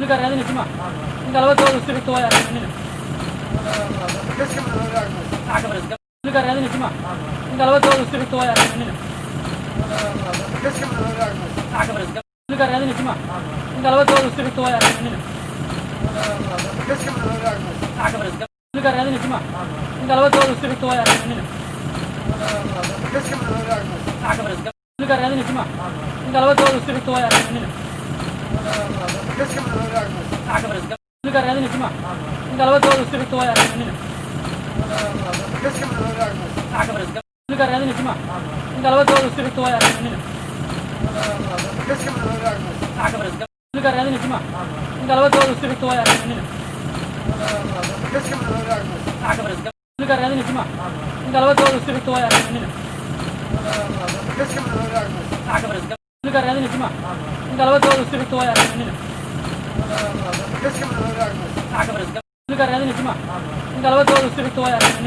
Carreira em cima. Galva todo o circuito é. Carreira em cima. Galva todo o circuito é. Carreira em cima. Galva todo o circuito é. Carreira em cima. Galva todo o circuito é. Carreira em cima. Galva todo o circuito é. Carreira em cima. Galva todo o circuito é. Carreira em cima. Galva todo o circuito é. Carreira em cima. Galva todo o circuito é. Carreira em cima. Galva todo o circuito é. Carreira em cima. Galva todo o circuito é. Carreira em cima. Galva todo o circuito é.